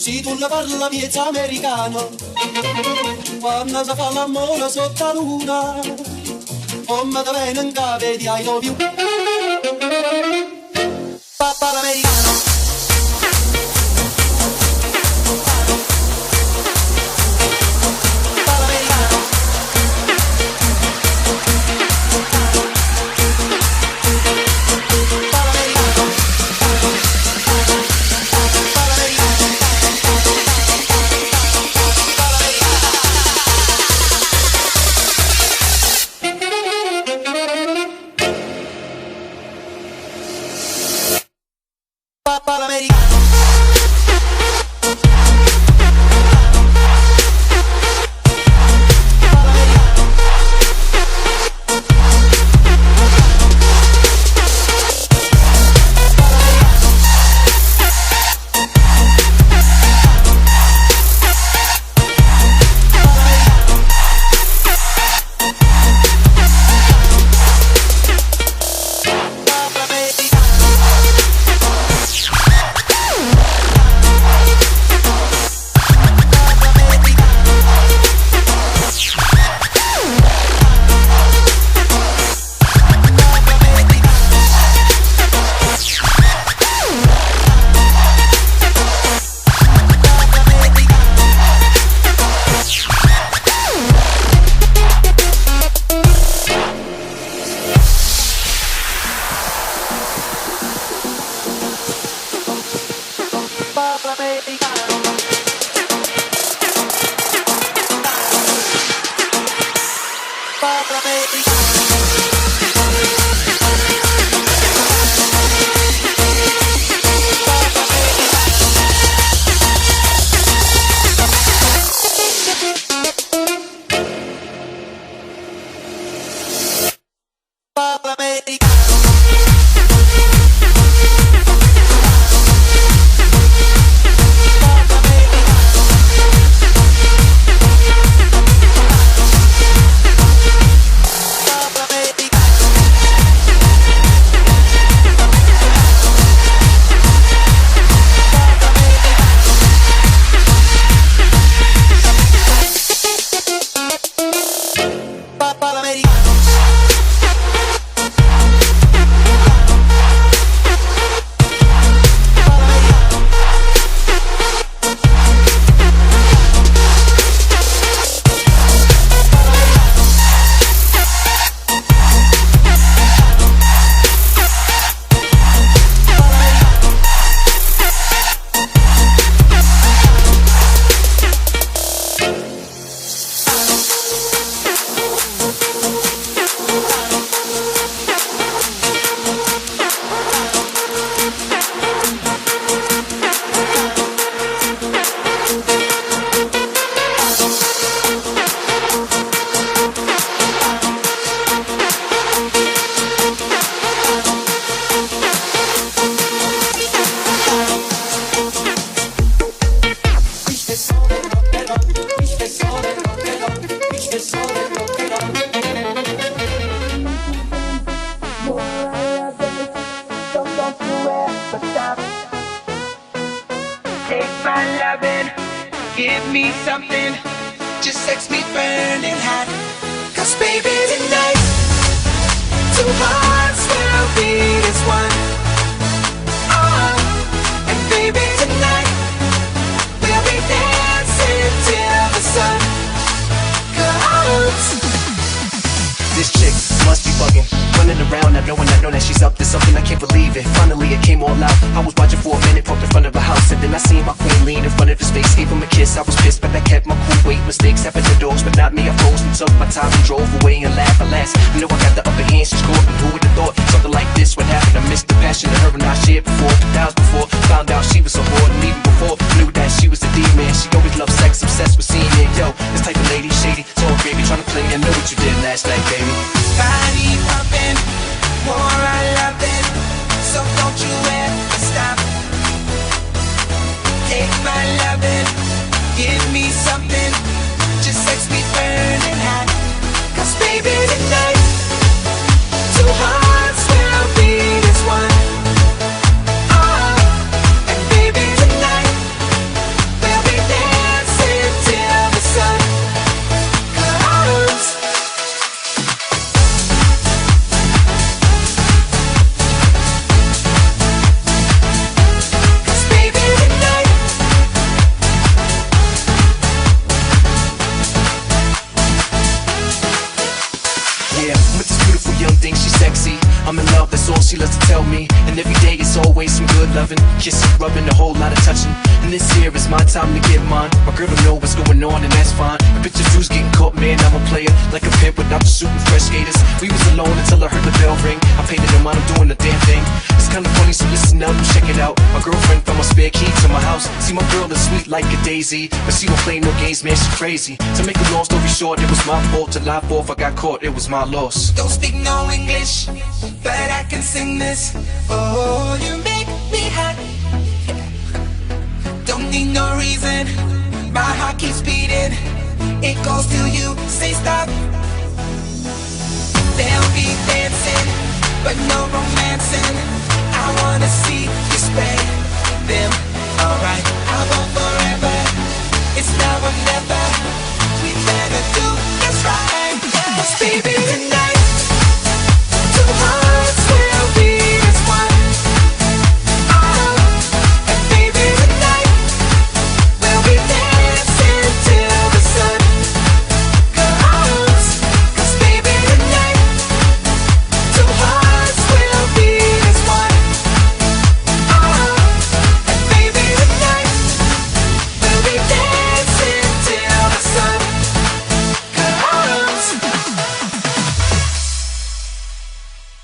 Si tu la parla miezza americano, quando si fa l'amore sotto la luna, come da bene in cave di I love you. Papà l'americano. Give me something, just sex me burning hot. Cause baby tonight, two hearts will beat as one. Oh, and baby tonight, we'll be dancing till the sun comes. This chick must be bugging, running around not knowing that she's up to something. I can't believe it, finally it came all out. I was watching for a minute, parked in front of a house, and then I seen my queen lean in front of his face. Gave him a kiss, I was pissed, but I kept my cool. Wait, mistakes happen to dogs, but not me. I froze and took my time and drove away and laughed. Alas, I know I got the upper hand, she's caught, and who would have thought something like this would happen? I missed the passion of her and I shared before. 2,000 before, found out she was a whore, and even before knew that she was a demon. She always loved sex, obsessed with seeing it. Yo, this type of lady, shady, tall, baby, trying to play. I know what you did last night, baby. Body pumping, more I love it, so don't you ever stop. Take my loving, give me something, just sex me burning hot. Cause baby tonight, two hearts will beat as one. Oh, and baby tonight, we'll be dancing till the sun comes. I'm in love, that's all she loves to tell me. And every day it's always some good loving, kissing, rubbing, a whole lot of touching. And this here is my time to get mine. My girl don't know what's going on, and that's fine. The picture dudes getting caught, man, I'm a player, like a pimp without the suit and fresh skaters. We was alone until I heard the bell ring. I painted them out, I'm doing the damn thing. It's kinda funny, so listen up and check it out. My girlfriend found my spare key to my house. See, my girl is sweet like a daisy, but she don't play no games, man, she's crazy. To make a long story short, it was my fault. July 4th I got caught, it was my loss. Don't speak no English, but I can sing this. Oh, you make me hot. Don't need no reason, my heart keeps beating. It goes till you say stop. They'll be dancing, but no romancing. I wanna see you spread them, alright.